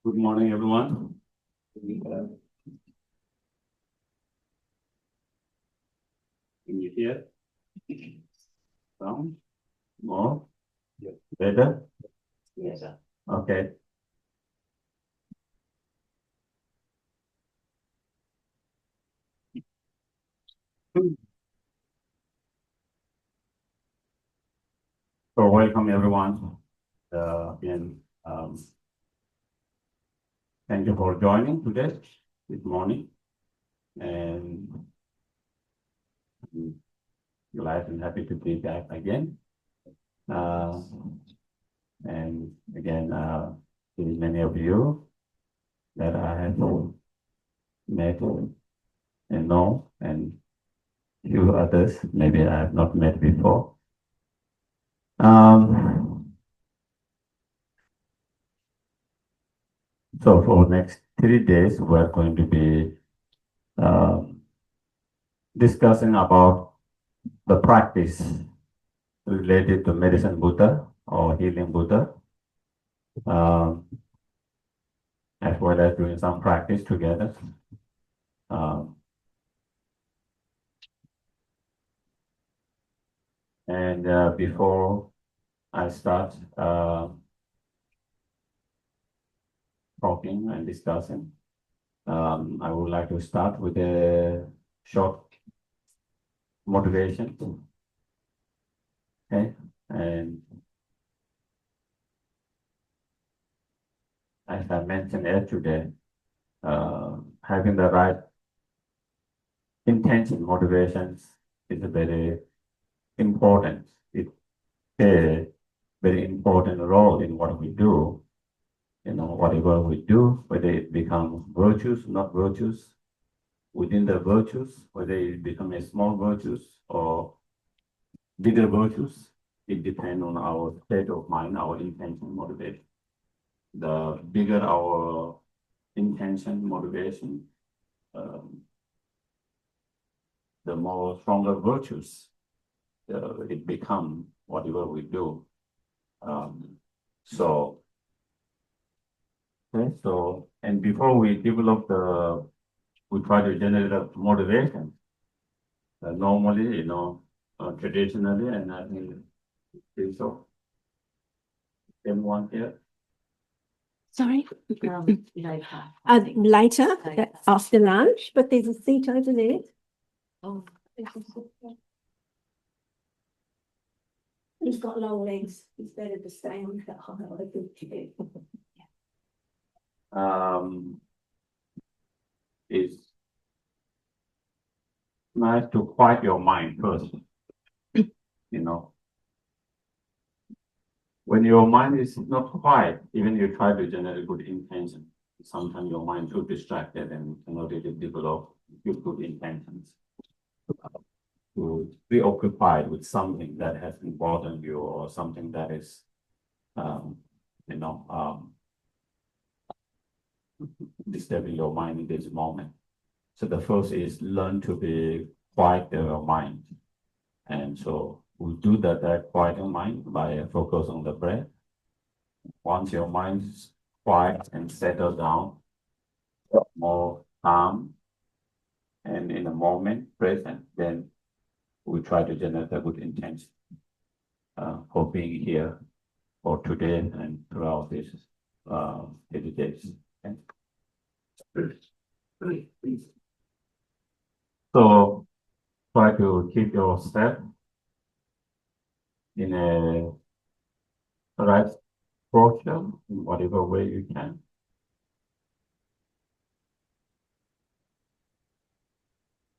Good morning, everyone. Can you hear? Sound? More? Better? Yes, sir. Okay. So welcome, everyone. Again, thank you for joining today, this morning. And I'm glad and happy to be back again. And again, many of you that I have met and know, and few others maybe I have not met before. So for next 3 days, we're going to be discussing about the practice related to medicine Buddha or healing Buddha, as well as doing some practice together. And before I start talking and discussing, I would like to start with a short motivation. Okay, and as I mentioned yesterday, having the right intention, motivations is a very important. It plays a very important role in what we do. You know, whatever we do, whether it becomes virtues, not virtues, within the virtues, whether it becomes a small virtues or bigger virtues, it depends on our state of mind, our intention, motivation. The bigger our intention, motivation, the more stronger virtues it become whatever we do. So, okay, so, and before we develop we try to generate a motivation. Normally, traditionally, and I think so. Everyone here? Sorry? Later. Later, after lunch, but there's a seat over there. Oh, He's got long legs. He's better to stay on that high. I think. It's nice to quiet your mind first. You know, when your mind is not quiet, even you try to generate good intention, sometimes your mind too distracted and cannot really develop good intentions. To be occupied with something that has important you or something that is, disturbing your mind in this moment. So the first is learn to be quiet your mind. And so we do that quiet your mind by focus on the breath. Once your mind is quiet and settled down, more calm, and in a moment present, then we try to generate a good intention for being here for today and throughout this 30 days. Okay? So try to keep your step in a right posture in whatever way you can.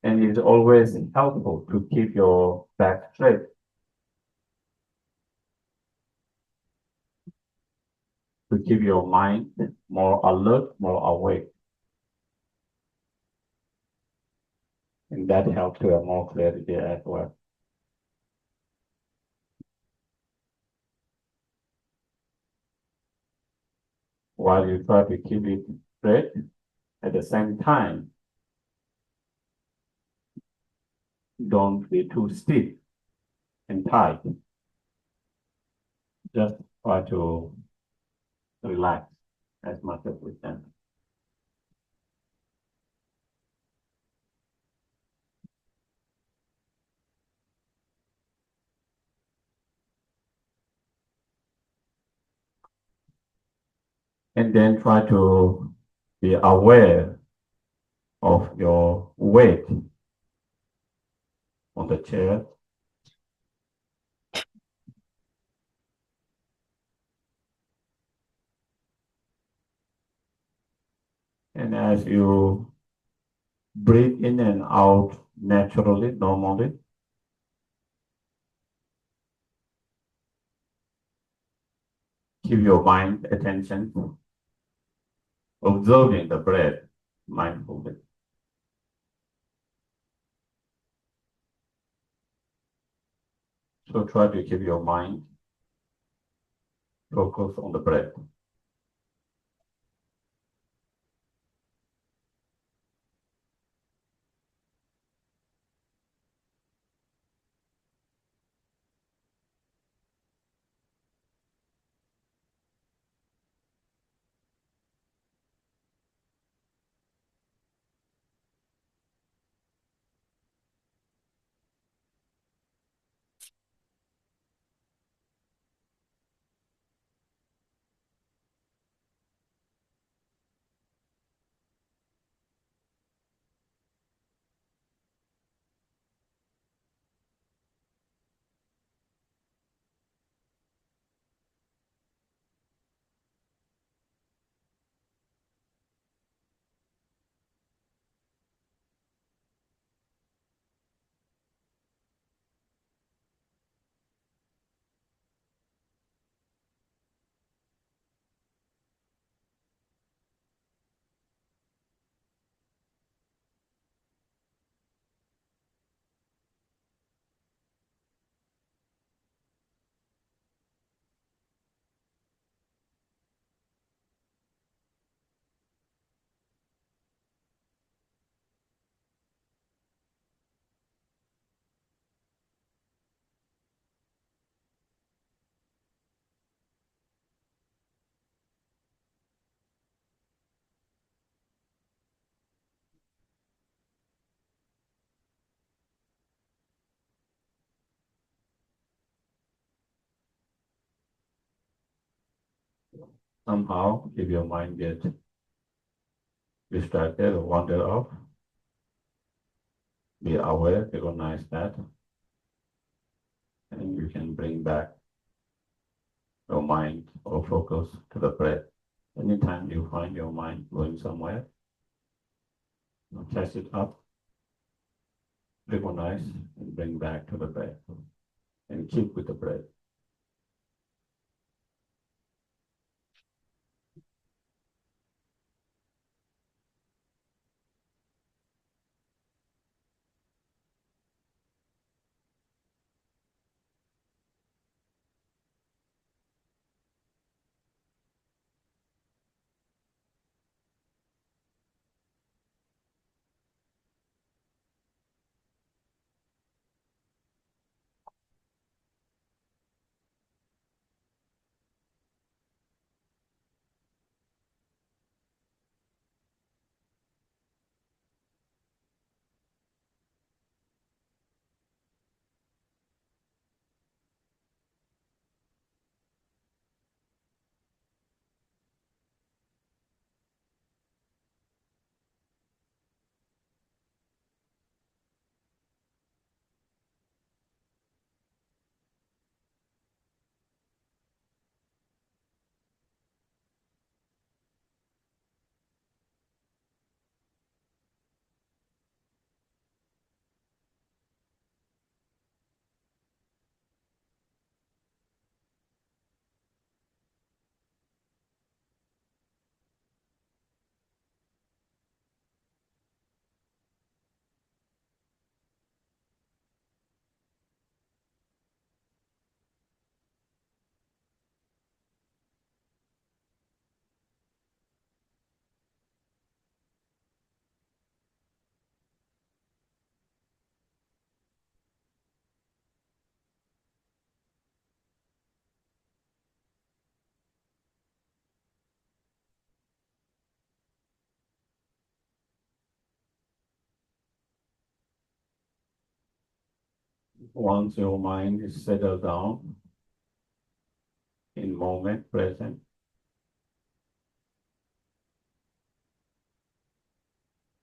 And it's always helpful to keep your back straight. To keep your mind more alert, more awake. And that helps to have more clarity as well. While you try to keep it straight, at the same time, don't be too stiff and tight. Just try to relax as much as we can. And then try to be aware of your weight on the chair. And as you breathe in and out naturally, normally, keep your mind attention, observing the breath mindfully. So try to keep your mind focused on the breath. Somehow, if your mind gets distracted or wander off, be aware, recognize that, and you can bring back your mind or focus to the breath. Anytime you find your mind going somewhere, catch it up, recognize, and bring back to the breath, and keep with the breath. Once your mind is settled down in moment present,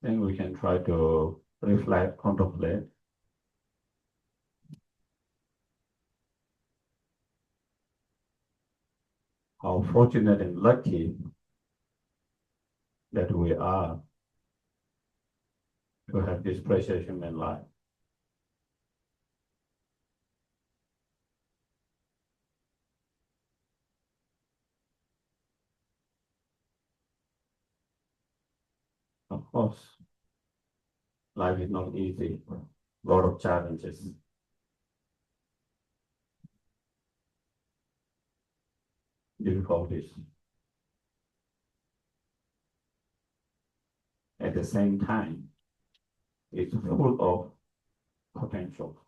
then we can try to reflect, contemplate how fortunate and lucky that we are to have this precious human life. Of course, life is not easy, a lot of challenges. Difficulties. At the same time, it's full of potential.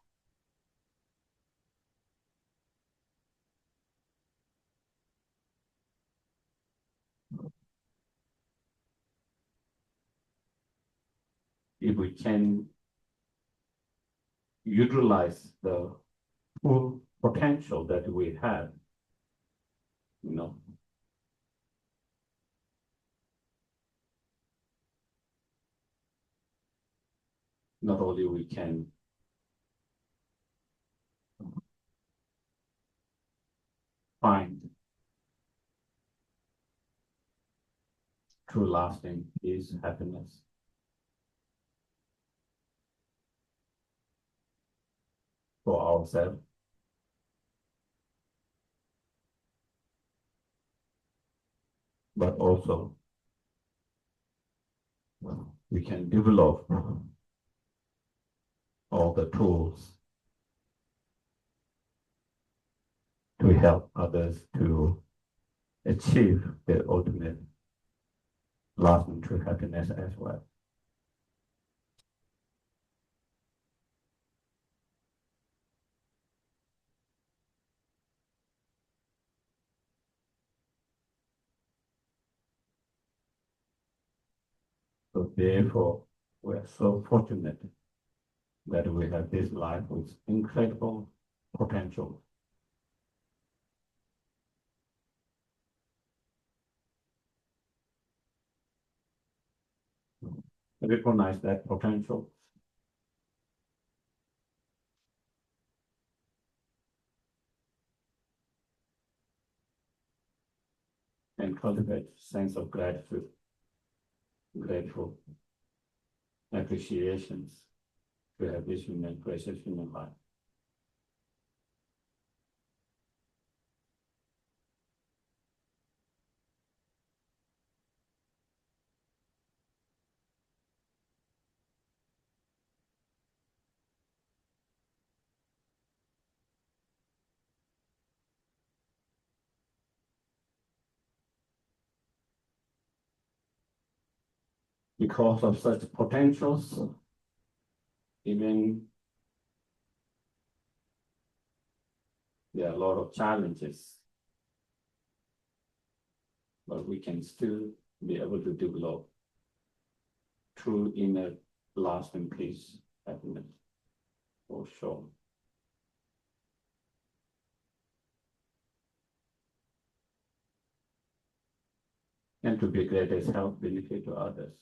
If we can utilize the full potential that we have, you know, not only we can find true lasting peace, happiness for ourselves, but also we can develop all the tools to help others to achieve their ultimate lasting true happiness as well. So therefore, we are so fortunate that we have this life with incredible potential. Recognize that potential and cultivate sense of gratitude, grateful appreciations to have this human, precious human life. Because of such potentials, even there are a lot of challenges, but we can still be able to develop true inner lasting peace, happiness, for sure. And to be greatest help, benefit to others.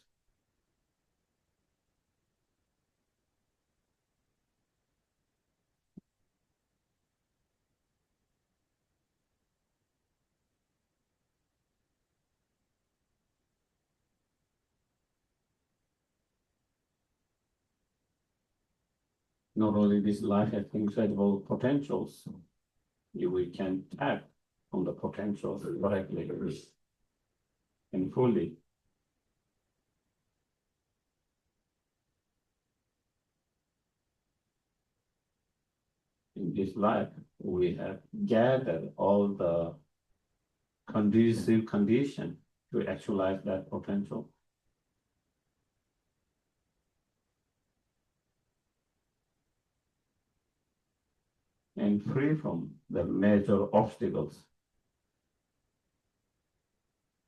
Not only this life has incredible potentials, if we can tap on the potentials correctly and fully, in this life, we have gathered all the conducive condition to actualize that potential. And free from the major obstacles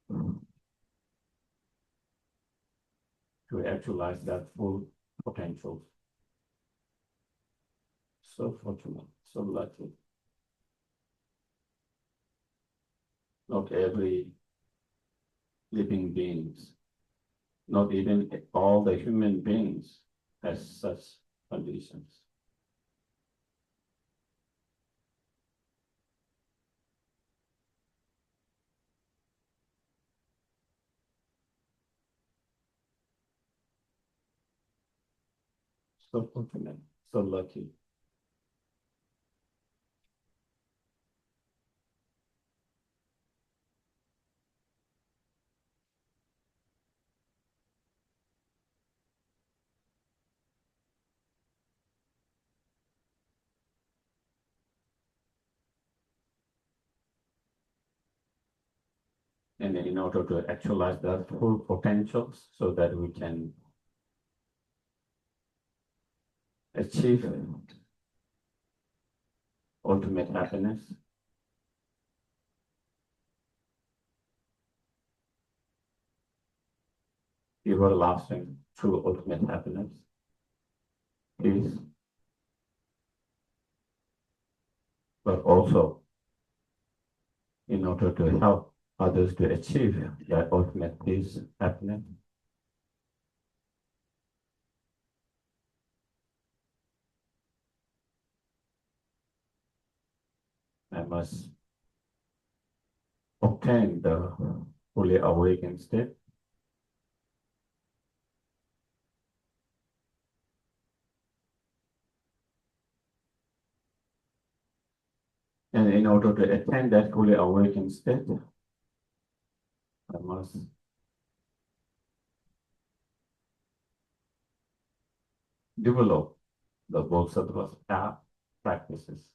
to actualize that full potential. So fortunate, so lucky. Not every living beings, not even all the human beings has such conditions. So fortunate, so lucky. And in order to actualize that full potentials so that we can achieve ultimate happiness, everlasting true ultimate happiness, peace, but also in order to help others to achieve that ultimate peace, happiness, I must obtain the fully awakened state. And in order to attain that fully awakened state, I must develop the Bodhisattva's path practices.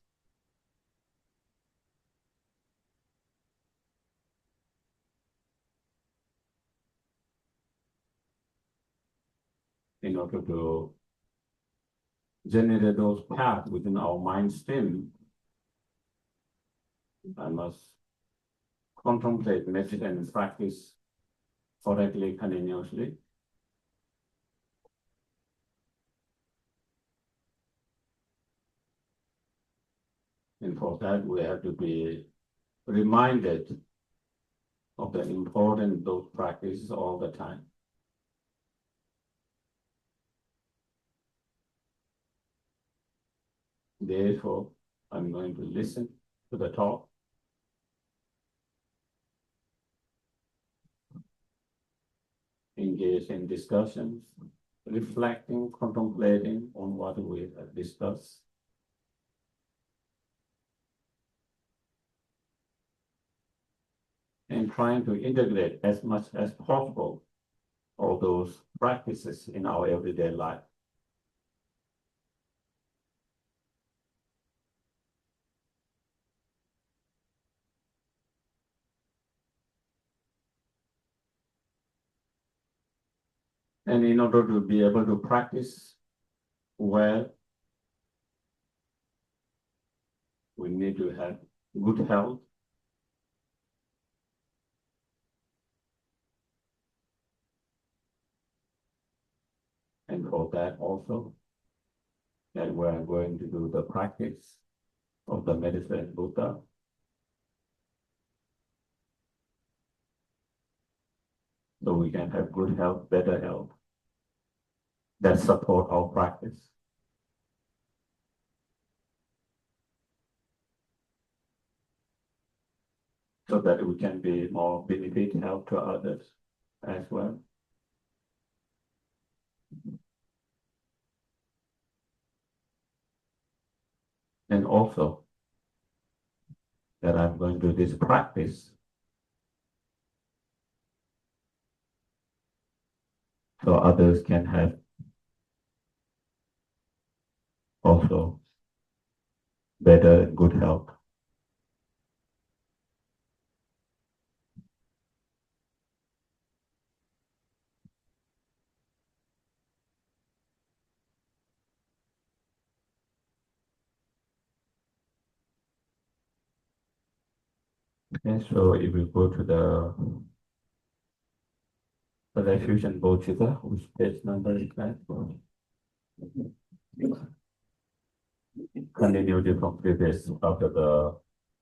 In order to generate those paths within our mind stream, I must contemplate, meditate, and practice correctly, continuously. And for that, we have to be reminded of the importance of those practices all the time. Therefore, I'm going to listen to the talk, engage in discussions, reflecting, contemplating on what we have discussed, and trying to integrate as much as possible all those practices in our everyday life. And in order to be able to practice well, we need to have good health, and for that also, that we are going to do the practice of the medicine Buddha. So we can have good health, better health, that support our practice. So that we can be more benefit help to others as well. And also that I'm going to do this practice so others can have also better and good health. Okay, so if we go to the diffusion Bodhicitta, which page number is that? continue to complete this after the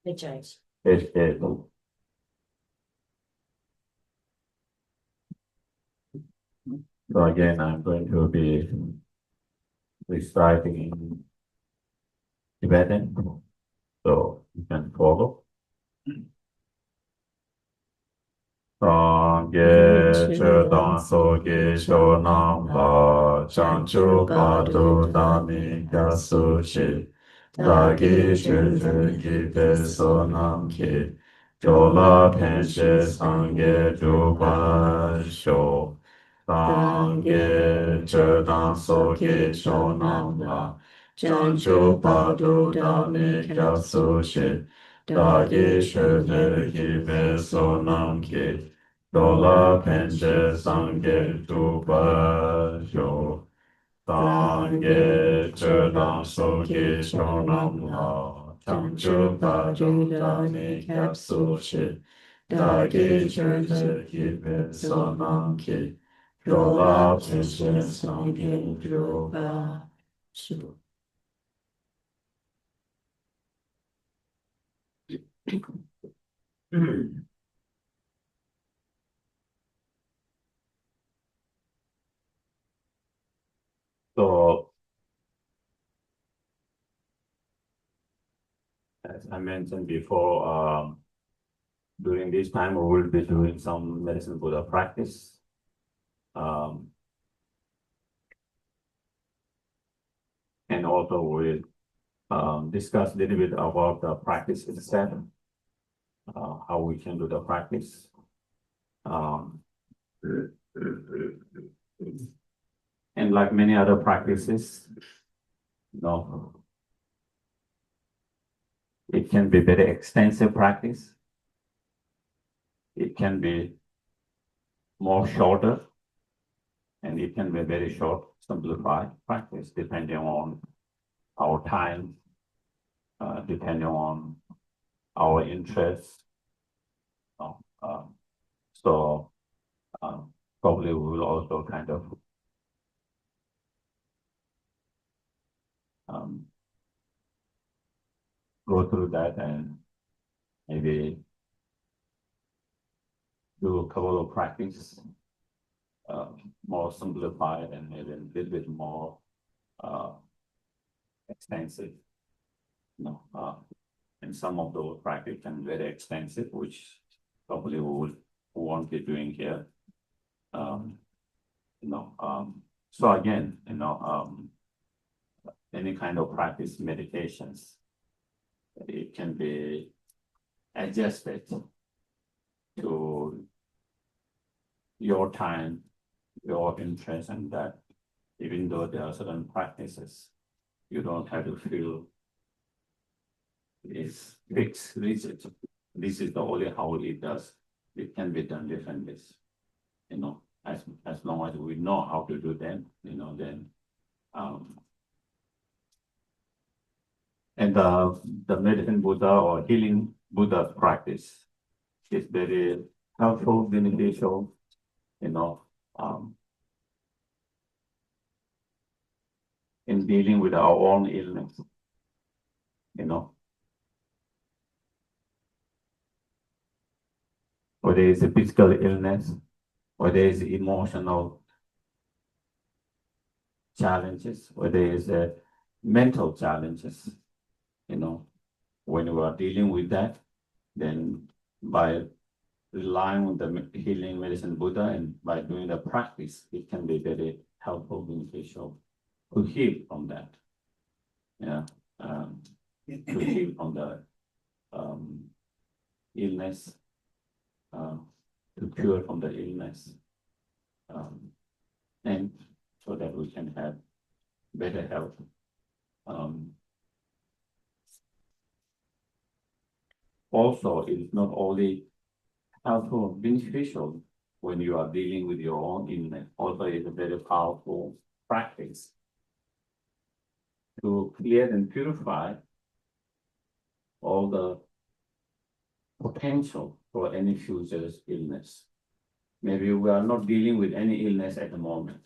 Geshe. Geshe. So again, I'm going to be reciting in Tibetan, so you can follow. Geshe danso gesho namba chanchu padu dami gasu shi dagi shuju gi peso nam ki chola penshe sange juba sho sange che danso gesho namba chanchu padu dami gasu shi dagi shuju gi peso nam ki Dola penche sange tupa sho, sange chodam soki shonam la, chanchu pa judani kapsu shi, dagi choje kipe sonam ki, dola penche sange tupa sho. So, as I mentioned before, during this time, we will be doing some medicine Buddha practice. And also we'll discuss a little bit about the practice itself, how we can do the practice. And like many other practices, it can be very extensive practice. It can be more shorter, and it can be very short, simplified practice, depending on our time, depending on our interests. So probably we will also kind of go through that and maybe do a couple of practice more simplified and maybe a little bit more extensive. And some of those practice can be very extensive, which probably we won't be doing here. So again, any kind of practice meditations, it can be adjusted to your time, your interest, and that even though there are certain practices, you don't have to feel it's fixed, rigid. This is the only how it does. It can be done differently. As long as we know how to do them, then and the medicine Buddha or healing Buddha practice is very helpful, beneficial, in dealing with our own illness, whether it's a physical illness, whether it's emotional challenges, whether it's a mental challenges, when you are dealing with that, then by relying on the healing medicine Buddha and by doing the practice, it can be very helpful, beneficial to heal from that. To heal from the illness, to cure from the illness, and so that we can have better health. Also, it's not only helpful, beneficial when you are dealing with your own illness. Also, it's a very powerful practice to clear and purify all the potential for any future illness. Maybe we are not dealing with any illness at the moment,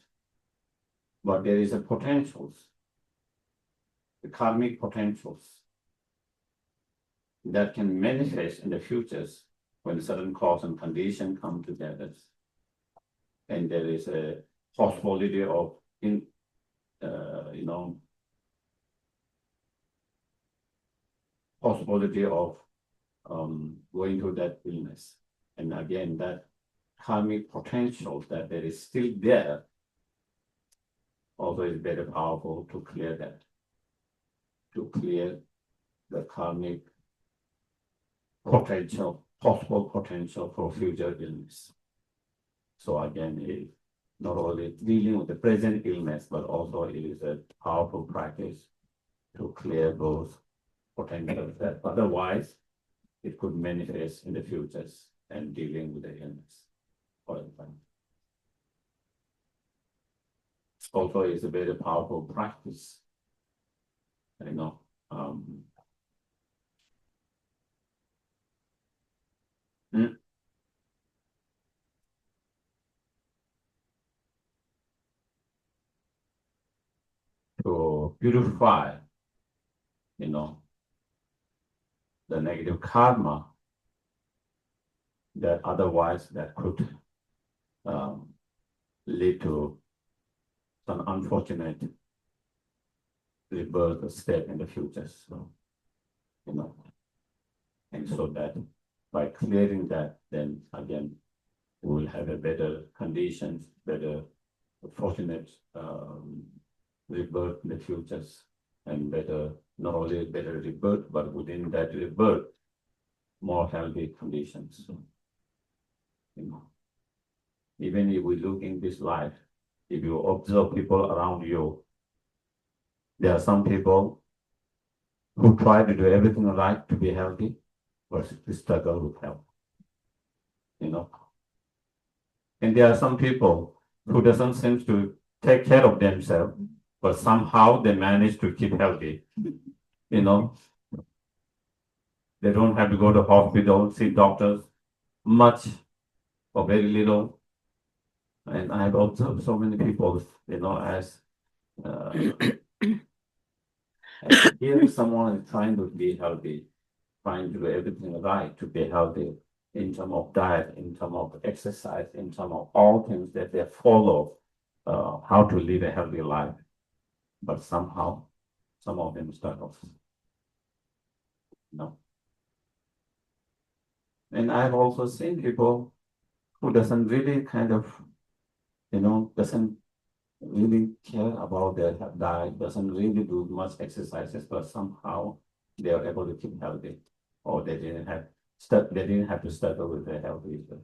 but there is a potential the karmic potentials that can manifest in the futures when certain cause and condition come together. And there is a possibility of possibility of going through that illness. And again, that karmic potential that there is still there also is very powerful to clear that, to clear the karmic potential, possible potential for future illness. So again, it not only dealing with the present illness, but also it is a powerful practice to clear those potentials that otherwise it could manifest in the futures and dealing with the illness all the time. Also, it's a very powerful practice. To purify, the negative karma that otherwise that could lead to some unfortunate rebirth step in the future. So, and so that by clearing that, then again, we will have a better conditions, better fortunate rebirth in the futures, and better, not only better rebirth, but within that rebirth, more healthy conditions. Even if we look in this life, if you observe people around you, there are some people who try to do everything right to be healthy, but struggle with health. And there are some people who doesn't seem to take care of themselves, but somehow they manage to keep healthy. They don't have to go to hospital, see doctors much or very little. And I've observed so many people, as here someone is trying to be healthy, trying to do everything right to be healthy in terms of diet, in terms of exercise, in terms of all things that they follow, how to live a healthy life. But somehow, some of them struggle. And I've also seen people who doesn't really doesn't really care about their diet, doesn't really do much exercises, but somehow they are able to keep healthy, or they didn't have to struggle with their health issue.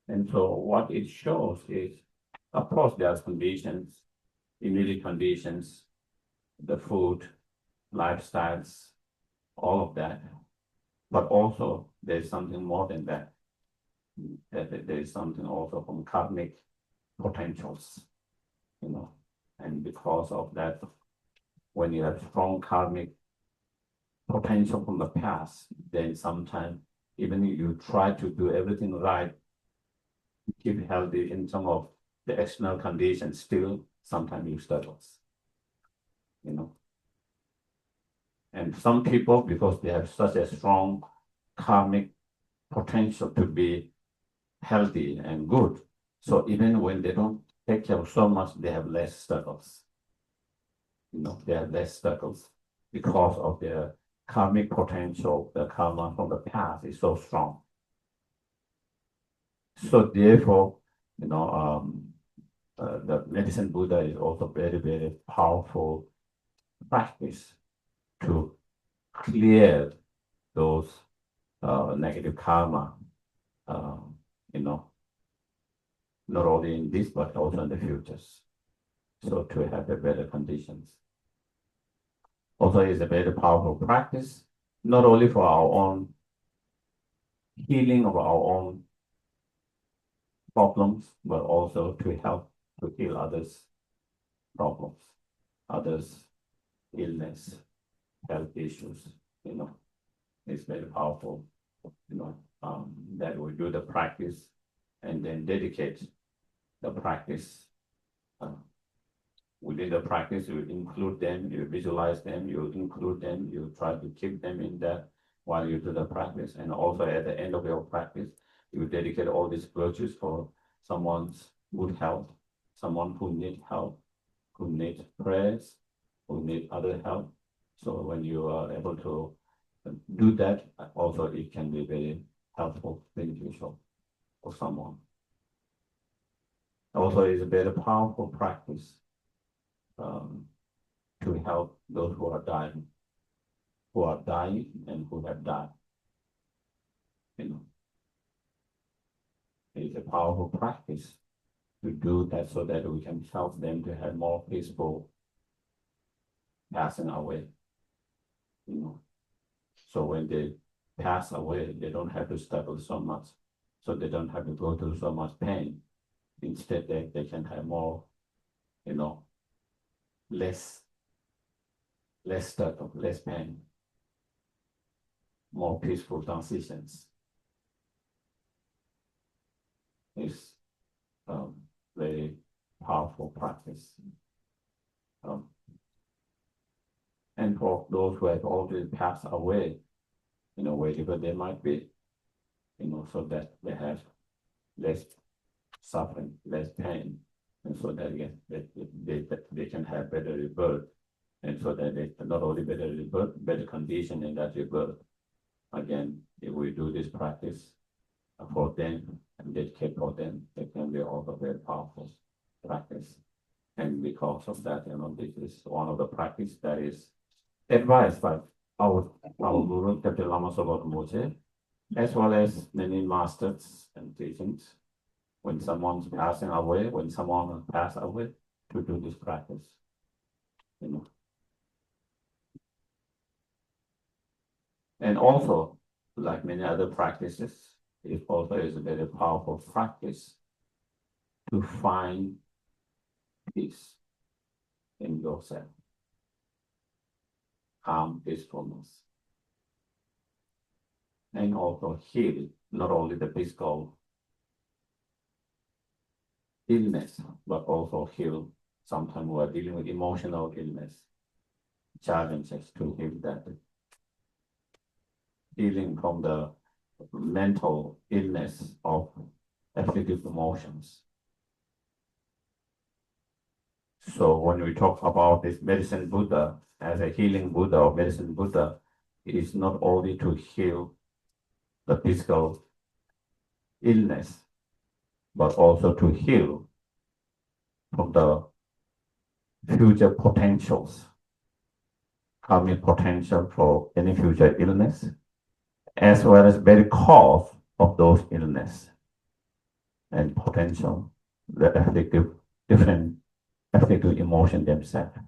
And so what it shows is, of course, there are conditions, immediate conditions, the food, lifestyles, all of that. But also there's something more than that. There is something also from karmic potentials, and because of that, when you have strong karmic potential from the past, then sometimes even if you try to do everything right, keep healthy in terms of the external conditions, still sometimes you struggle. And some people, because they have such a strong karmic potential to be healthy and good, so even when they don't take care of so much, they have less struggles. They have less struggles because of their karmic potential. The karma from the past is so strong. So therefore, the medicine Buddha is also very, very powerful practice to clear those negative karma, not only in this, but also in the futures. So to have a better conditions. Also is a very powerful practice, not only for our own healing of our own problems, but also to help to heal others' problems, others' illness, health issues. It's very powerful. That we do the practice and then dedicate the practice within the practice, you include them, you visualize them, you include them, you try to keep them in that while you do the practice. And also at the end of your practice, you dedicate all these virtues for someone's good health, someone who needs help, who needs prayers, who need other help. So when you are able to do that, also it can be very helpful, beneficial for someone. Also, it's a very powerful practice to help those who are dying and who have died. You know, it's a powerful practice to do that so that we can help them to have more peaceful passing away. You know, so when they pass away, they don't have to struggle so much, so they don't have to go through so much pain. Instead, they can have more, you know, less struggle, less pain, more peaceful transitions. It's very powerful practice. And for those who have already passed away, you know, wherever they might be, you know, so that they have less suffering, less pain, and so that again, they can have better rebirth, and so that they not only better rebirth, better condition in that rebirth. Again, if we do this practice for them and dedicate for them, it can be also very powerful practice. And because of that, you know, this is one of the practice that is advised by our Guru, Dr. Lama Sobat Moche, as well as many masters and teachings. When someone's passing away, when someone passes away, to do this practice, you know. And also, like many other practices, it also is a very powerful practice to find peace in yourself, calm, peacefulness, and also heal not only the physical illness, but also heal. Sometimes we are dealing with emotional illness, challenges to heal that. Healing from the mental illness of afflictive emotions. So when we talk about this medicine Buddha as a healing Buddha or medicine Buddha, it is not only to heal the physical illness, but also to heal from the future potentials, karmic potential for any future illness, as well as very cause of those illness and potential, the afflictive, different afflictive emotion themselves.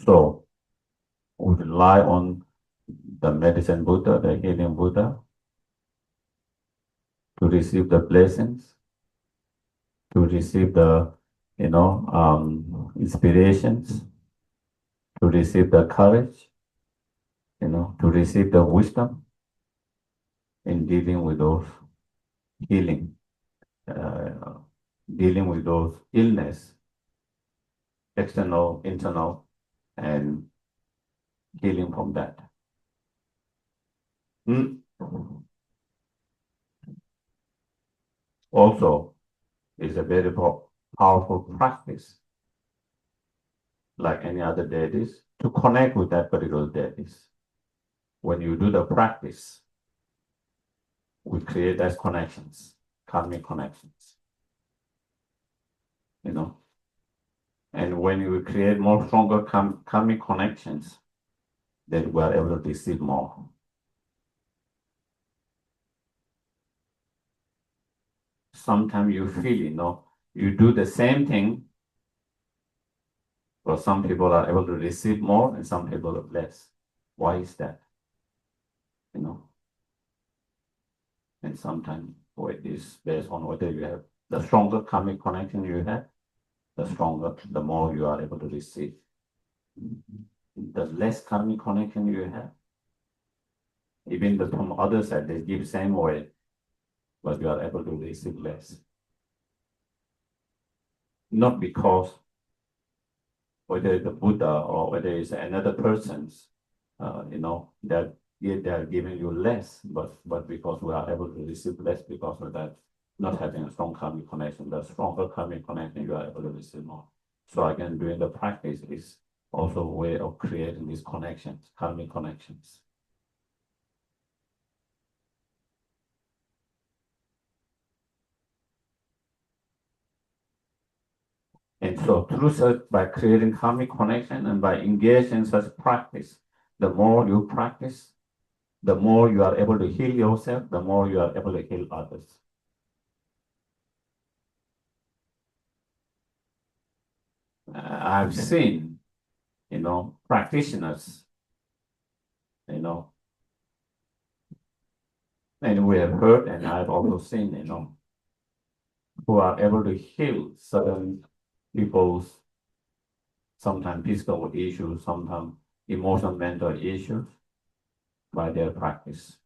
So we rely on the medicine Buddha, the healing Buddha, to receive the blessings, to receive the, you know, inspirations, to receive the courage, you know, to receive the wisdom in dealing with those healing, dealing with those illness, external, internal, and healing from that. Also, is a very powerful practice, like any other deities, to connect with that particular deities. When you do the practice, we create those connections, karmic connections, you know. And when we create more stronger karmic connections, then we are able to receive more. Sometimes you feel, you know, you do the same thing, but some people are able to receive more and some people less. Why is that? You know? And sometimes it is based on whether you have the stronger karmic connection you have, the stronger, the more you are able to receive. The less karmic connection you have, even from other side, they give same way, but you are able to receive less. not because whether it's the Buddha or whether it's another person's, that they are giving you less, but because we are able to receive less because of that, not having a strong karmic connection, the stronger karmic connection, you are able to receive more. So again, doing the practice is also a way of creating these connections, karmic connections. And so through such, by creating karmic connection and by engaging in such practice, the more you practice, the more you are able to heal yourself, the more you are able to heal others. I've seen, practitioners, and we have heard, and I've also seen, who are able to heal certain people's sometimes physical issues, sometimes emotional, mental issues by their practice,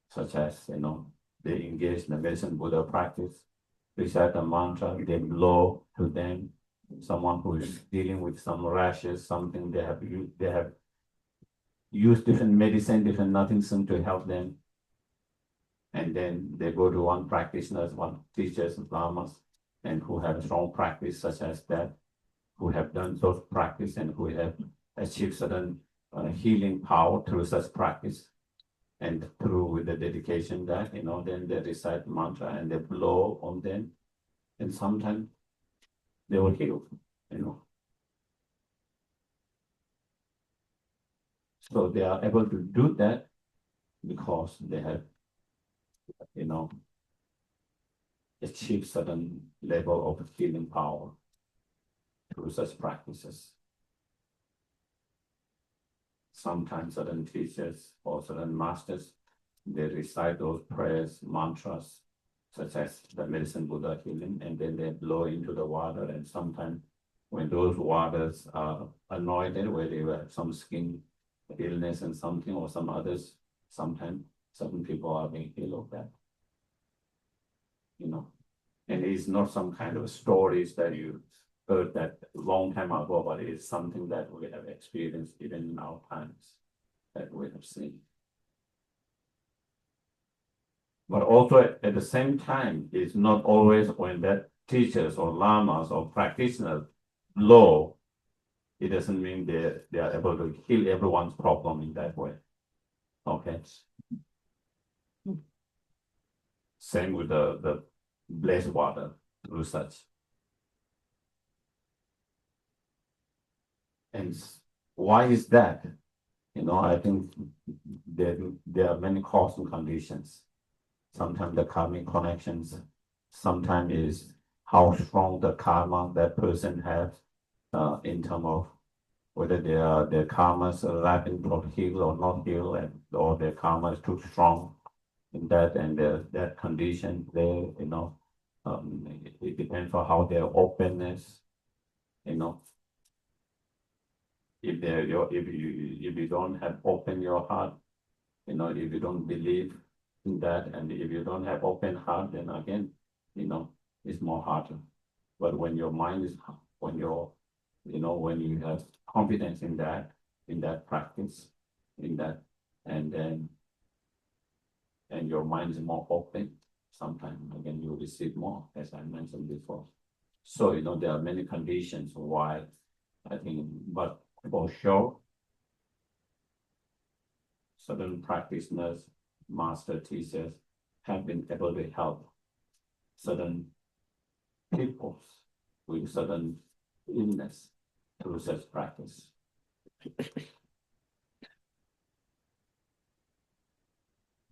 such as, they engage in the medicine Buddha practice, recite a mantra, they blow to them, someone who is dealing with some rashes, something they have used different medicine, different nothing seem to help them. And then they go to one practitioner, one teachers, lamas, and who have strong practice such as that, who have done those practice and who have achieved certain healing power through such practice. And through with the dedication that, then they recite mantra and they blow on them. And sometimes they will heal, So they are able to do that because they have, achieved certain level of healing power through such practices. Sometimes certain teachers or certain masters, they recite those prayers, mantras, such as the medicine Buddha healing, and then they blow into the water. And sometimes when those waters are anointed, where they have some skin illness and something or some others, sometimes certain people are being healed of that. And it's not some kind of stories that you heard that long time ago, but it's something that we have experienced even in our times that we have seen. But also at the same time, it's not always when that teachers or lamas or practitioners blow, it doesn't mean they are able to heal everyone's problem in that way. Okay. Same with the blessed water through such. And why is that? I think there are many causal conditions. Sometimes the karmic connections, sometimes is how strong the karma that person has in terms of whether their karma is lacking from heal or not heal, or their karma is too strong in that, and that condition there, it depends on how their openness, if you don't have open your heart, if you don't believe in that, and if you don't have open heart, then again, it's more harder. But when your mind is, when you have confidence in that practice, and your mind is more open, sometimes again you receive more, as I mentioned before. So there are many conditions why I think, but for sure, certain practitioners, master teachers have been able to help certain people with certain illness through such practice.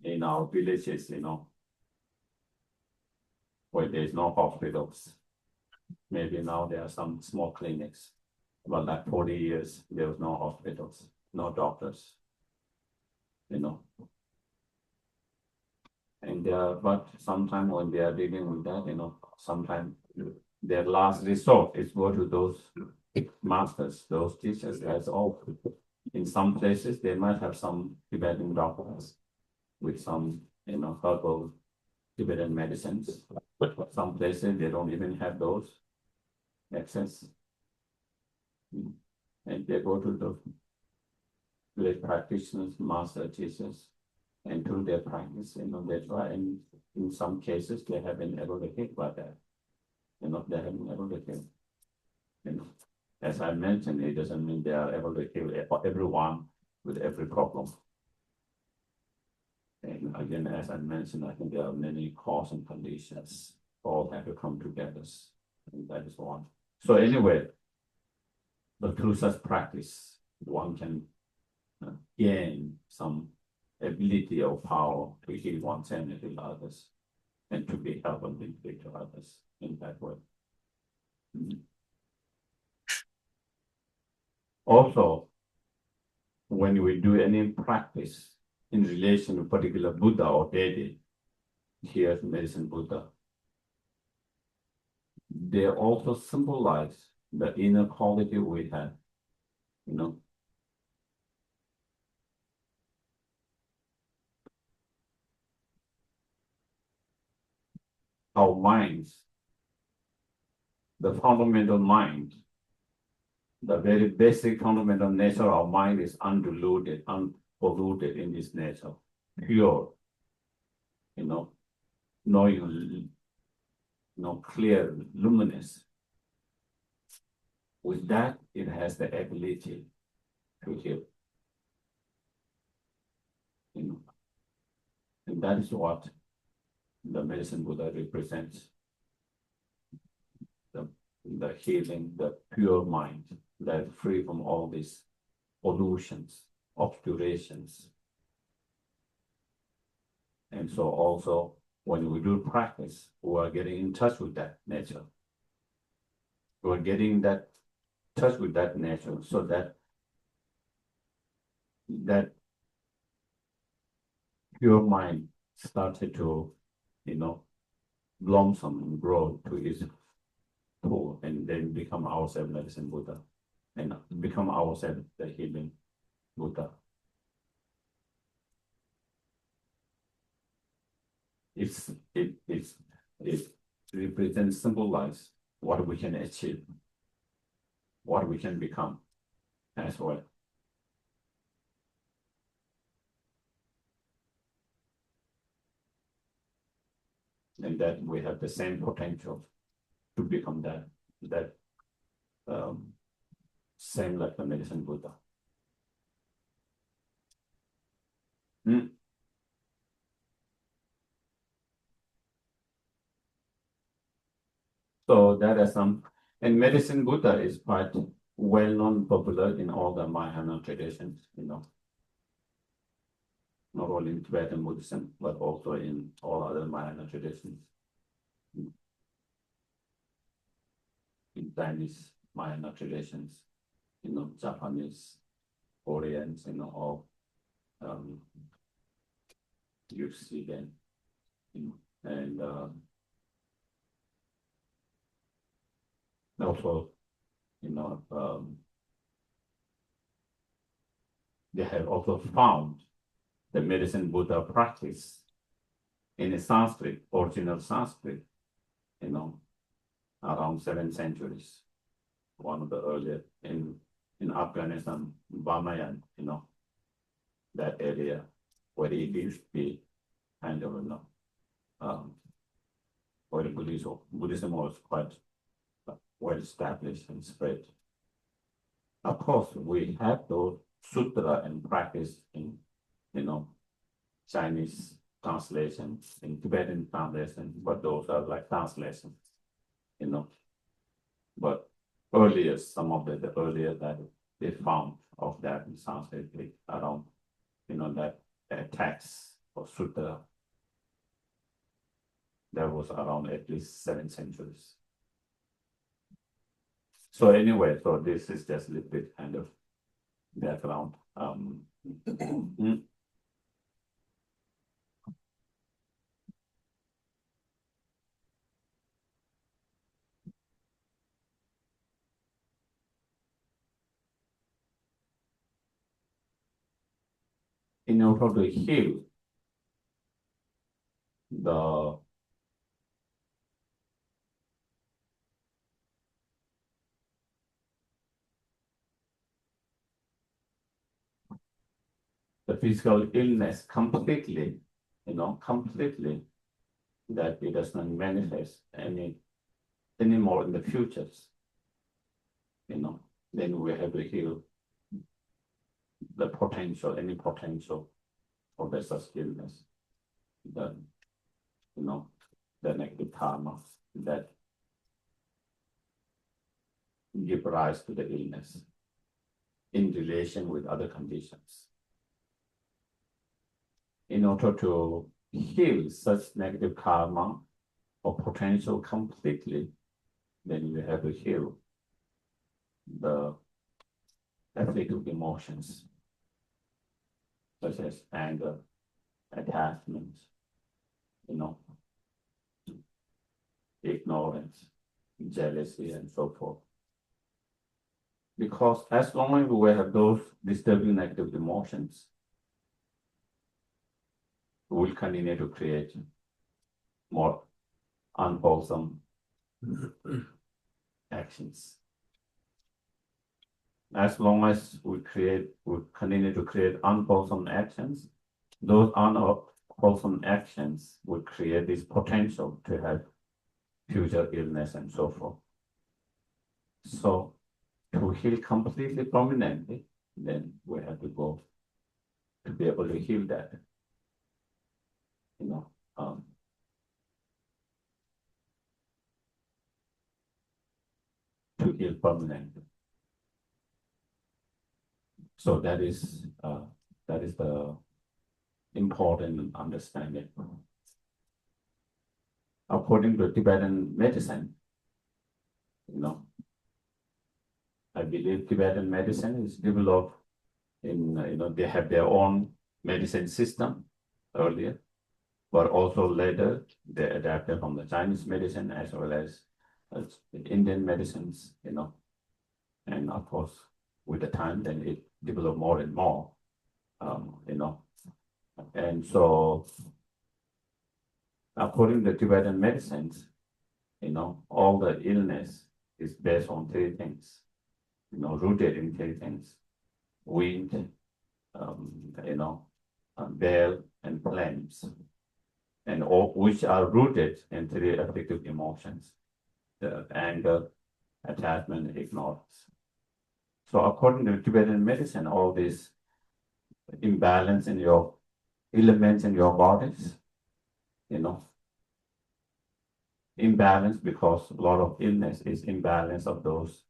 In our villages, where there's no hospitals, maybe now there are some small clinics, but like 40 years, there was no hospitals, no doctors, And but sometimes when they are dealing with that, sometimes their last resort is go to those masters, those teachers. That's all. In some places, they might have some Tibetan doctors with some, herbal Tibetan medicines. But some places they don't even have those. access. And they go to the practitioners, master teachers, and through their practice, they try, and in some cases they have been able to hit by that. They have been able to hit. As I mentioned, it doesn't mean they are able to heal everyone with every problem. And again, as I mentioned, I think there are many cause and conditions all have to come together. And that is one. So anyway, but through such practice, one can gain some ability or power to heal oneself and heal others, and to be helpful and benefit to others in that way. Also, when we do any practice in relation to particular Buddha or deity, here medicine Buddha, they also symbolize the inner quality we have, our minds, the fundamental mind, the very basic fundamental nature of our mind is undiluted, unpolluted in this nature, pure, knowing, clear, luminous. With that, it has the ability to heal. And that is what the medicine Buddha represents. The healing, the pure mind that free from all these pollutions, obscurations. And so also when we do practice, we are getting in touch with that nature. We're getting that touch with that nature so that pure mind started to, blossom and grow to its full, and then become ourselves medicine Buddha, and become ourselves the healing Buddha. It represents, symbolize what we can achieve, what we can become as well. And that we have the same potential to become that same like the medicine Buddha. So that is and medicine Buddha is quite well known, popular in all the Mahayana traditions, not only in Tibetan Buddhism, but also in all other Mahayana traditions. In Chinese Mahayana traditions, Japanese, Koreans, all you see them, and also, they have also found the medicine Buddha practice in a Sanskrit, original Sanskrit, around 7th centuries. One of the earlier in Afghanistan, Bamayan, that area where it used to be kind of, where the Buddhism was quite well established and spread. Of course, we have those sutra and practice in, Chinese translations, in Tibetan translations, but those are like translations, But earlier, some of the earlier that they found of that in Sanskrit around, that text or sutra, that was around at least 7 centuries. So anyway, so this is just a little bit kind of background. In order to heal the the physical illness completely, completely, that it does not manifest anymore in the futures, then we have to heal the potential, any potential of the such illness, the, the negative karma that give rise to the illness in relation with other conditions. In order to heal such negative karma or potential completely, then you have to heal the afflictive emotions, such as anger, attachment, ignorance, jealousy, and so forth. Because as long as we have those disturbing negative emotions, we will continue to create more unwholesome actions. As long as we continue to create unwholesome actions, those unwholesome actions will create this potential to have future illness and so forth. So to heal completely permanently, then we have to go to be able to heal that. To heal permanently. So that is the important understanding. According to Tibetan medicine, I believe Tibetan medicine is developed in, they have their own medicine system earlier, but also later they adapted from the Chinese medicine as well as the Indian medicines, and of course, with the time, then it developed more and more, and so according to Tibetan medicines, all the illness is based on three things, rooted in three things: wind, bell, and flames, and all which are rooted in three afflictive emotions: the anger, attachment, ignorance. So according to Tibetan medicine, all these imbalance in your elements in your bodies, imbalance, because a lot of illness is imbalance of those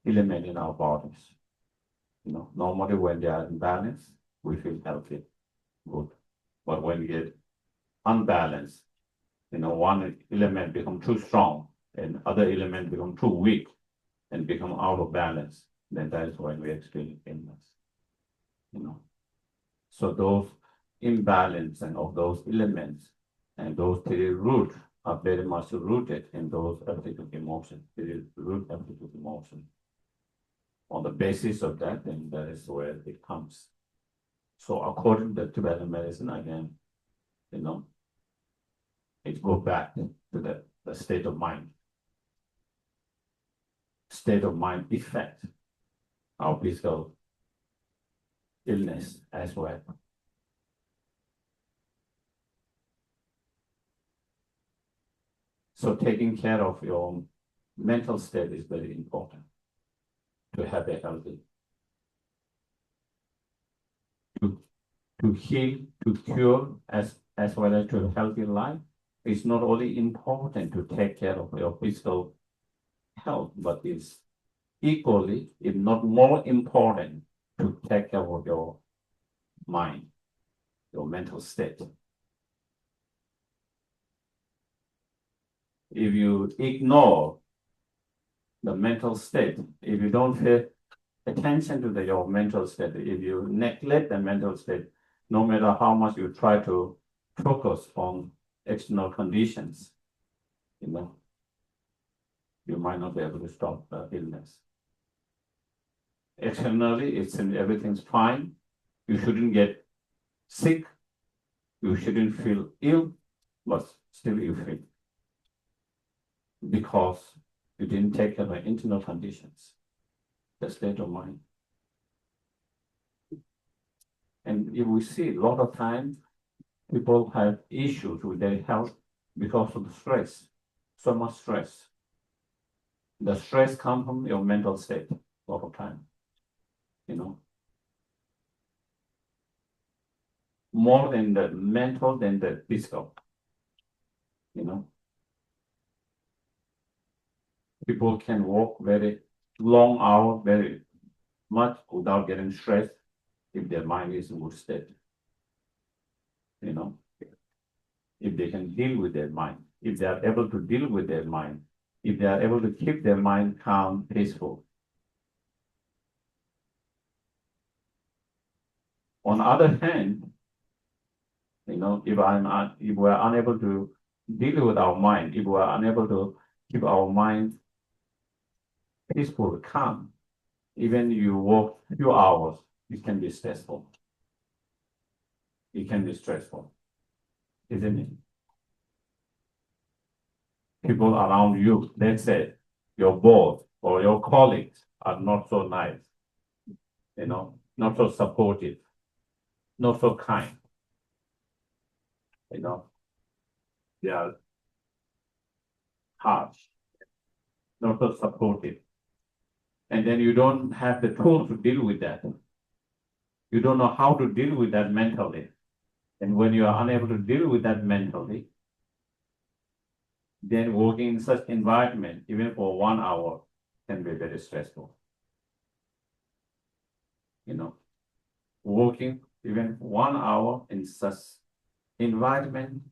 elements in our bodies. Normally when they are in balance, we feel healthy, good. But when we get unbalanced, one element become too strong and other element become too weak and become out of balance, then that is when we experience illness. So those imbalance and of those elements and those three roots are very much rooted in those afflictive emotions, three root afflictive emotions. On the basis of that, then that is where it comes. So according to Tibetan medicine, again, it goes back to the state of mind. State of mind effect our physical illness as well. So taking care of your mental state is very important to have a healthy, to heal, to cure, as well as to a healthy life. It's not only important to take care of your physical health, but it's equally, if not more important, to take care of your mind, your mental state. If you ignore the mental state, if you don't pay attention to your mental state, if you neglect the mental state, no matter how much you try to focus on external conditions, you might not be able to stop the illness. Externally, everything's fine. You shouldn't get sick. You shouldn't feel ill, but still you feel, because you didn't take care of the internal conditions, the state of mind. And if we see a lot of times, people have issues with their health because of the stress, so much stress. The stress comes from your mental state a lot of time, more than the mental than the physical, People can work very long hours, very much without getting stressed if their mind is in good state, if they can deal with their mind, if they are able to deal with their mind, if they are able to keep their mind calm, peaceful. On the other hand, if we are unable to deal with our mind, if we are unable to keep our mind peaceful, calm, even you work a few hours, it can be stressful. It can be stressful, isn't it? People around you, let's say your boss or your colleagues are not so nice, not so supportive, not so kind, they are harsh, not so supportive. And then you don't have the tools to deal with that. You don't know how to deal with that mentally. And when you are unable to deal with that mentally, then working in such environment, even for 1 hour, can be very stressful. Working even 1 hour in such environment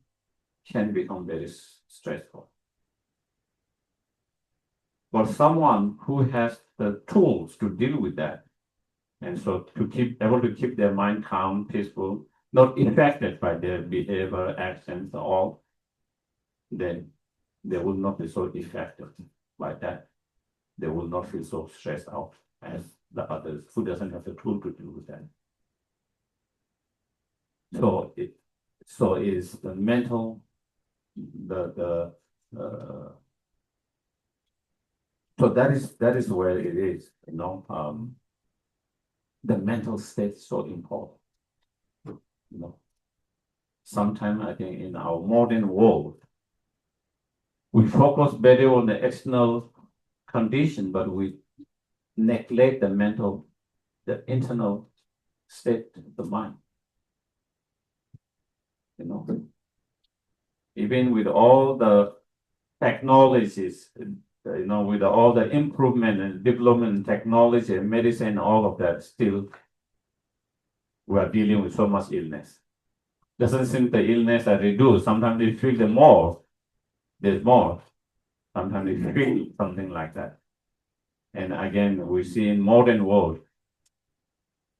can become very stressful. But someone who has the tools to deal with that, and so able to keep their mind calm, peaceful, not affected by their behavior, actions, or all, then they will not be so affected by that. They will not feel so stressed out as the others who doesn't have the tool to deal with that. So is the mental, so that is where it is, the mental state is so important. Sometimes I think in our modern world, we focus better on the external condition, but we neglect the internal state of the mind. Even with all the technologies, with all the improvement and development in technology and medicine, all of that, still we are dealing with so much illness. Doesn't seem the illness are reduced. Sometimes they feel there's more. Sometimes they feel something like that. And again, we see in modern world,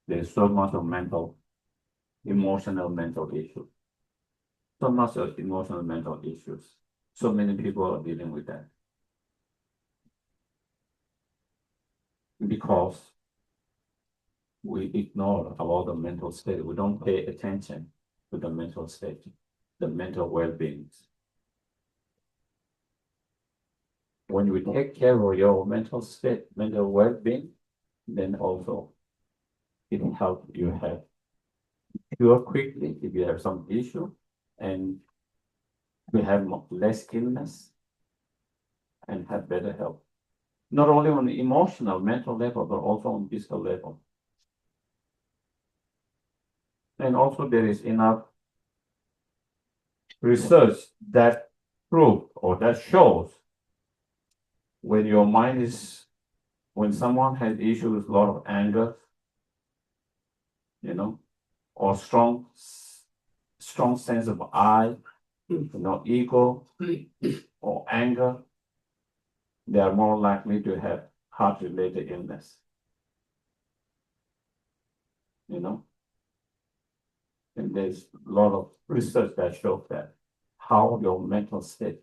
there's so much of emotional mental issues. So much of emotional mental issues. So many people are dealing with that. Because we ignore about the mental state. We don't pay attention to the mental state, the mental well-being. When we take care of your mental state, mental well-being, then also it helps you have cure quickly if you have some issue, and you have less illness and have better health. Not only on the emotional, mental level, but also on physical level. And also there is enough research that proves or that shows when someone has issues with a lot of anger, or strong sense of I, ego or anger, they are more likely to have heart-related illness. And there's a lot of research that shows that how your mental state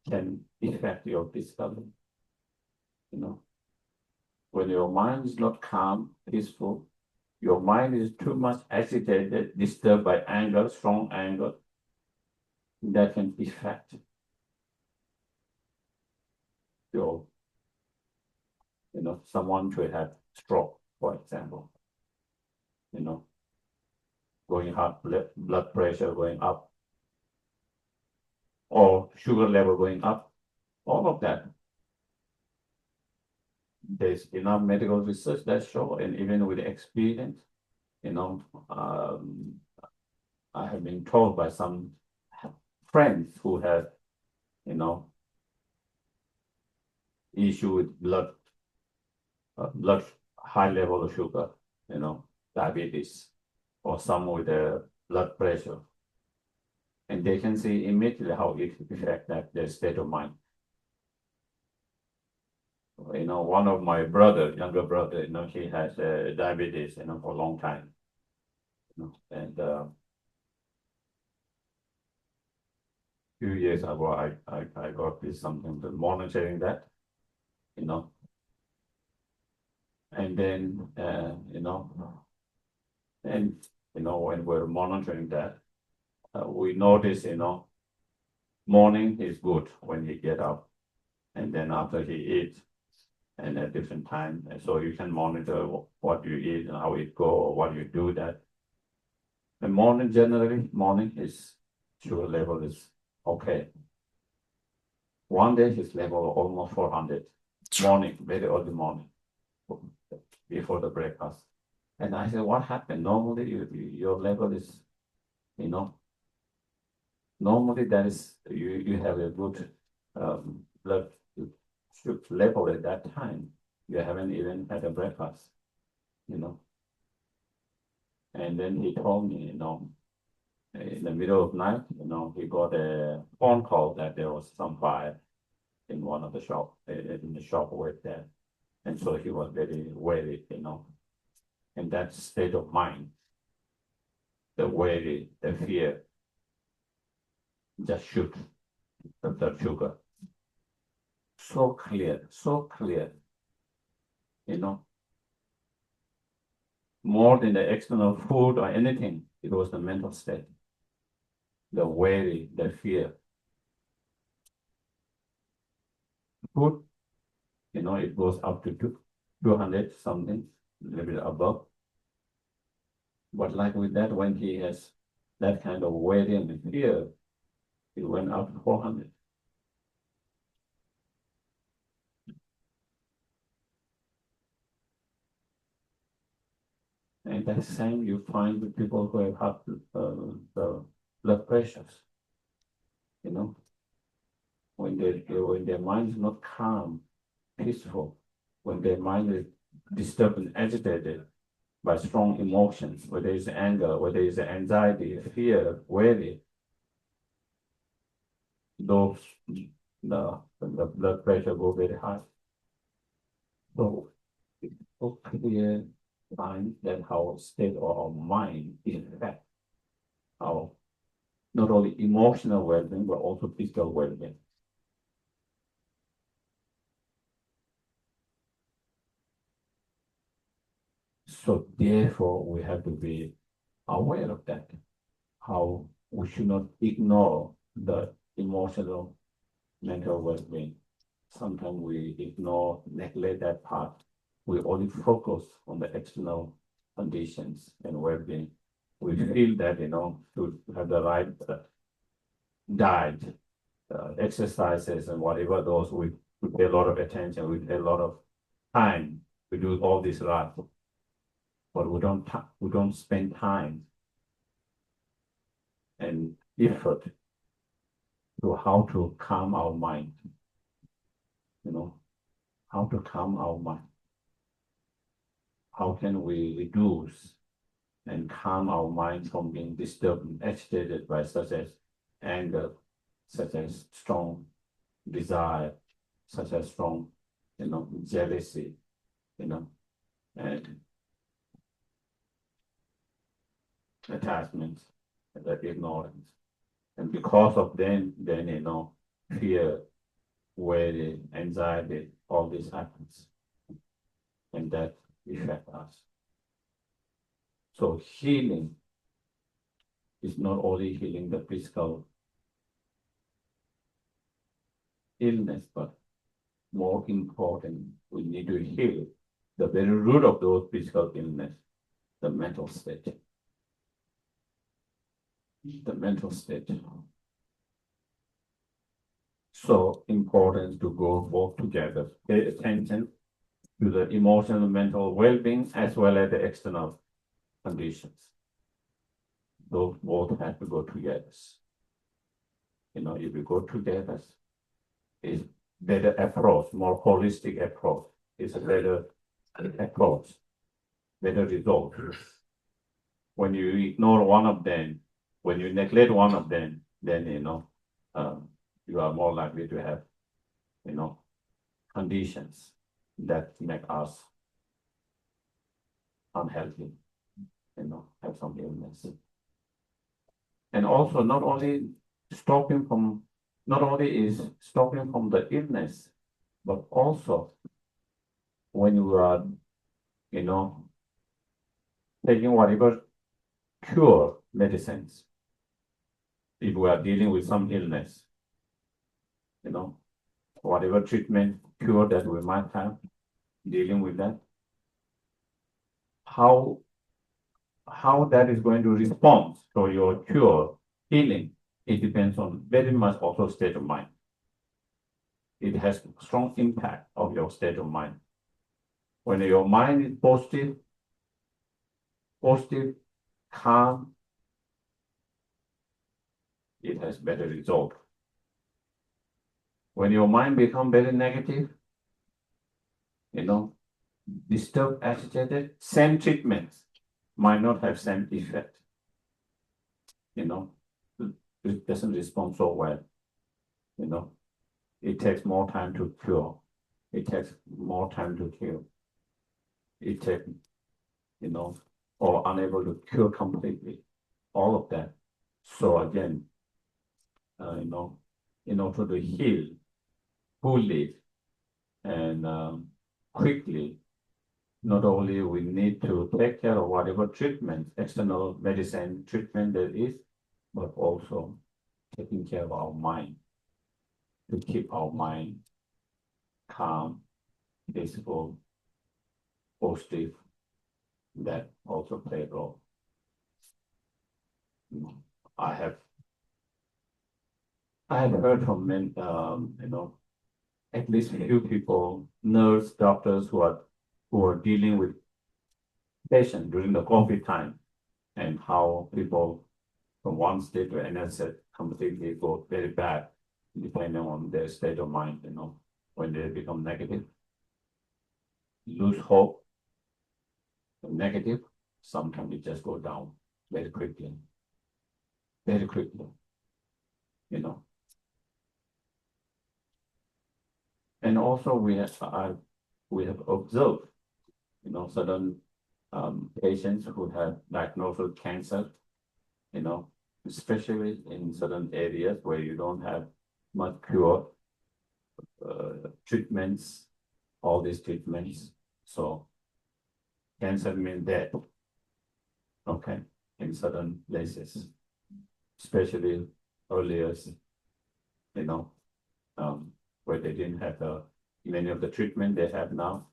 can affect your physical. When your mind is not calm, peaceful, your mind is too much agitated, disturbed by anger, strong anger, that can affect your, someone to have stroke, for example. going up, blood pressure going up, or sugar level going up, all of that. There's enough medical research that show, and even with experience, I have been told by some friends who have, issue with blood high level of sugar, diabetes, or some with blood pressure. And they can see immediately how it affects their state of mind. One of my younger brother, he has diabetes, for a long time. And few years ago, I got this something to monitoring that, and then, when we're monitoring that, we notice, morning is good when he get up, and then after he eats, and at different time, and so you can monitor what you eat and how it go, or what you do that. The morning is sugar level is okay. One day his level almost 400, morning, very early morning, before the breakfast. And I said, what happened? Normally your level is, normally that is, you have a good blood sugar level at that time. You haven't even had a breakfast, And then he told me, in the middle of night, he got a phone call that there was some fire in one of the shop, in the shop with there. And so he was very worried, and that state of mind, the worry, the fear, just shoot the blood sugar. So clear, more than the external food or anything, it was the mental state, the worry, the fear. Food, it goes up to 200 something, a little bit above. But like with that, when he has that kind of worry and fear, it went up to 400. And that same you find with people who have had the blood pressures, when their mind is not calm, peaceful, when their mind is disturbed and agitated by strong emotions, whether it's anger, whether it's anxiety, fear, worry, those the blood pressure go very high. So it's so clear sign that our state of our mind affects our not only emotional well-being but also physical well-being. So therefore, we have to be aware of that. How we should not ignore the emotional, mental well-being. Sometimes we ignore, neglect that part. We only focus on the external conditions and well-being. We feel that, to have the right diet, exercises, and whatever those, we pay a lot of attention, we pay a lot of time, we do all this right, but we don't spend time and effort to how to calm our mind, how to calm our mind. How can we reduce and calm our mind from being disturbed and agitated by such as anger, such as strong desire, such as strong, jealousy, and attachments, that ignorance. And because of then, fear, worry, anxiety, all this happens. And that affects us. So healing is not only healing the physical illness, but more important, we need to heal the very root of those physical illness, the mental state. the mental state. So important to go both together. Pay attention to the emotional and mental well-being as well as the external conditions. Those both have to go together. You know, if you go together, it's better approach, more holistic approach. It's a better approach, better result. When you ignore one of them, when you neglect one of them, then you are more likely to have conditions that make us unhealthy, have some illness. And also not only is stopping from the illness, but also when you are, taking whatever cure medicines, if we are dealing with some illness, whatever treatment cure that we might have, dealing with that, how that is going to respond to your cure healing, it depends on very much also state of mind. It has strong impact of your state of mind. When your mind is positive, calm, it has better result. When your mind becomes very negative, disturbed, agitated, same treatments might not have same effect. It doesn't respond so well. It takes more time to cure. It takes more time to heal. It takes, or unable to cure completely. All of that. So again, in order to heal fully and quickly, not only we need to take care of whatever treatment, external medicine treatment there is, but also taking care of our mind, to keep our mind calm, peaceful, positive. That also play a role. I have heard from many, at least a few people, nurse, doctors who are dealing with patients during the COVID time, and how people from one state to another completely go very bad, depending on their state of mind, when they become negative, lose hope, negative, sometimes it just go down very quickly, And also we have observed, certain patients who have diagnosed with cancer, especially in certain areas where you don't have much cure, treatments, all these treatments. So cancer means death, okay, in certain places, especially earlier, where they didn't have many of the treatment they have now,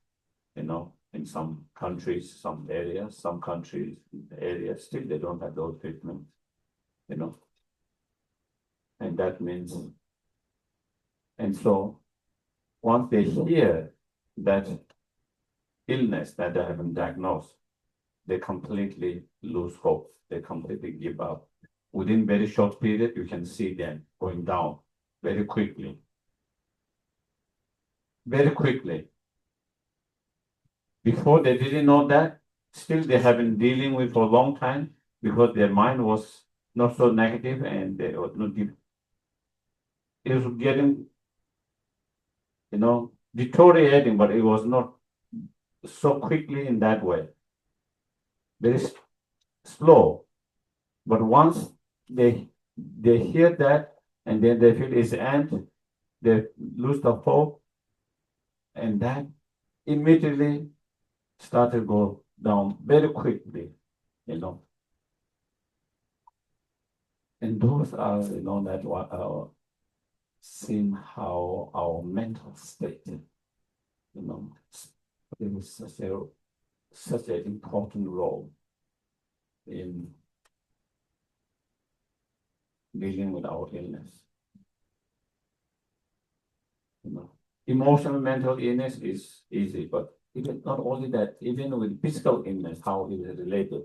in some countries, some areas, still they don't have those treatments, and that means, and so once they hear that illness that they haven't diagnosed, they completely lose hope. They completely give up. Within very short period, you can see them going down very quickly. Very quickly. Before they didn't know that, still they have been dealing with for a long time because their mind was not so negative and they were not deep. It was getting, deteriorating, but it was not so quickly in that way. Very slow. But once they hear that and then they feel it's the end, they lose the hope, and that immediately started to go down very quickly, And those are, that what seeing how our mental state, it is such an important role in dealing with our illness. You know, emotional mental illness is easy, but even not only that, even with physical illness, how it is related,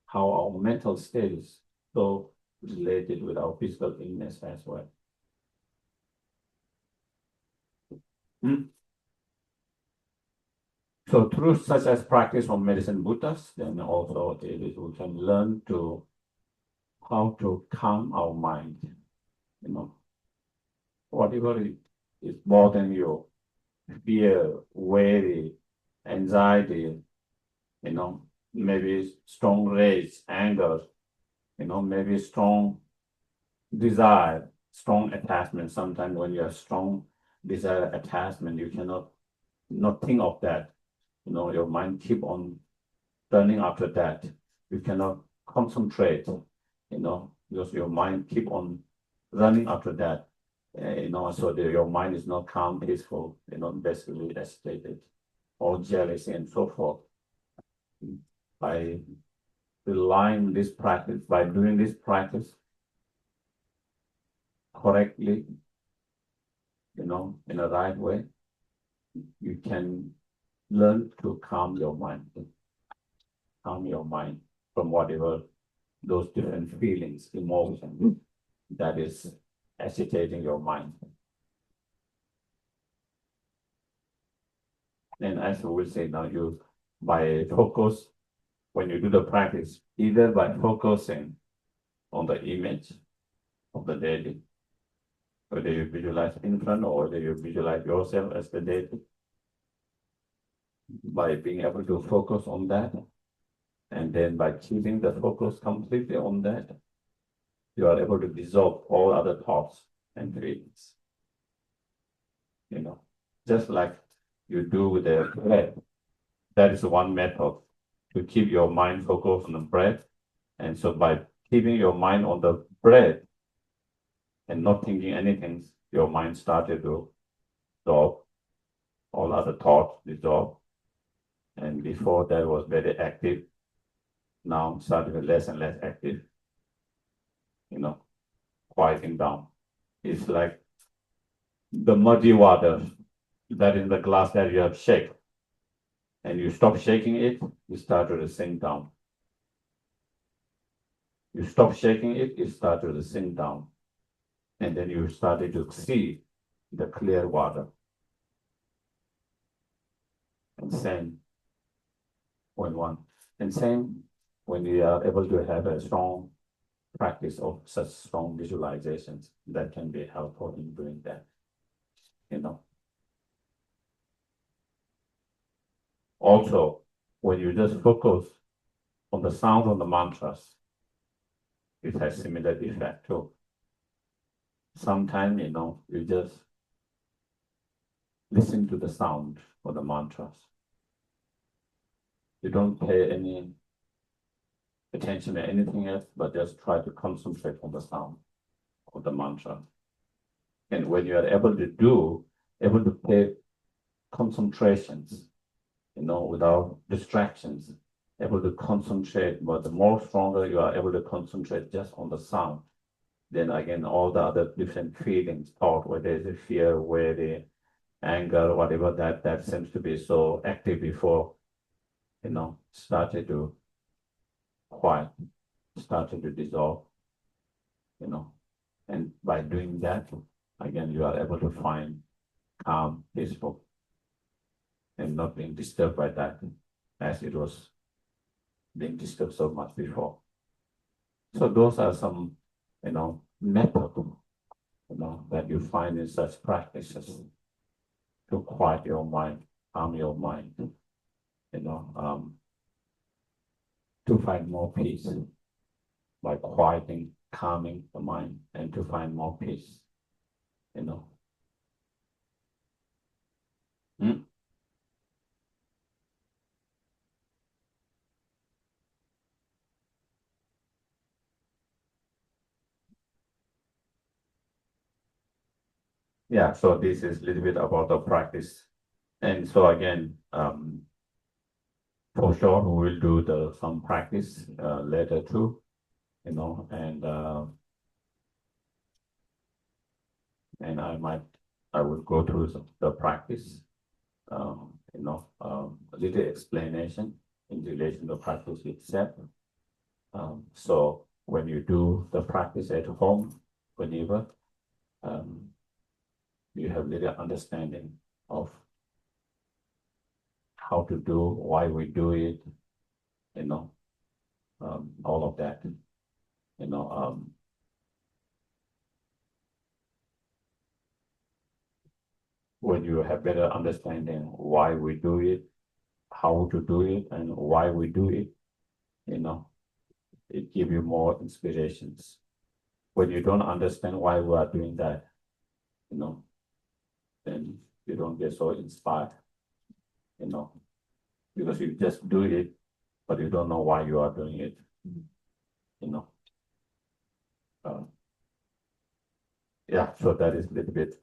how our mental state is so related with our physical illness as well. So through such as practice of medicine Buddhas, then also we can learn to how to calm our mind. You know, whatever is bothering you, fear, worry, anxiety, you know, maybe strong rage, anger, you know, maybe strong desire, strong attachment. Sometimes when you have strong desire attachment, you cannot not think of that. You know, your mind keep on turning after that. You cannot concentrate, you know, because your mind keep on running after that. You know, so your mind is not calm, peaceful, you know, basically agitated or jealousy and so forth. By relying this practice, by doing this practice correctly, you know, in a right way, you can learn to calm your mind from whatever those different feelings, emotions that is agitating your mind. And as we will say now, you by focus, when you do the practice, either by focusing on the image of the deity, whether you visualize in front or whether you visualize yourself as the deity, by being able to focus on that, and then by keeping the focus completely on that, you are able to dissolve all other thoughts and feelings. You know, just like you do with the breath. That is one method to keep your mind focused on the breath. And so by keeping your mind on the breath and not thinking anything, your mind started to dissolve, all other thoughts dissolve. And before that was very active. Now started less and less active. You know, quieting down. It's like the muddy water that in the glass that you have shaken. And you stop shaking it, you started to sink down. You stop shaking it, it started to sink down. And then you started to see the clear water. And same when you are able to have a strong practice of such strong visualizations, that can be helpful in doing that. You know. Also, when you just focus on the sound of the mantras, it has similar effect too. Sometimes, you know, you just listen to the sound of the mantras. You don't pay any attention to anything else, but just try to concentrate on the sound of the mantra. And when you are able to pay concentrations, you know, without distractions, able to concentrate, but the more stronger you are able to concentrate just on the sound, then again, all the other different feelings, thought, whether it's a fear, worry, anger, whatever that seems to be so active before, you know, started to quiet, started to dissolve, you know. And by doing that, again, you are able to find calm, peaceful, and not being disturbed by that as it was being disturbed so much before. So those are some, you know, methods, you know, that you find in such practices to quiet your mind, calm your mind, you know, to find more peace by quieting, calming the mind, and to find more peace, you know. Yeah, so this is a little bit about the practice. And so again, for sure, we will do some practice later too, you know, and and I will go through the practice, a little explanation in relation to practice itself. So when you do the practice at home, whenever, you have little understanding of how to do, why we do it, all of that, when you have better understanding why we do it, how to do it, and why we do it, it gives you more inspirations. When you don't understand why we are doing that, then you don't get so inspired, because you just do it, but you don't know why you are doing it, yeah, so that is a little bit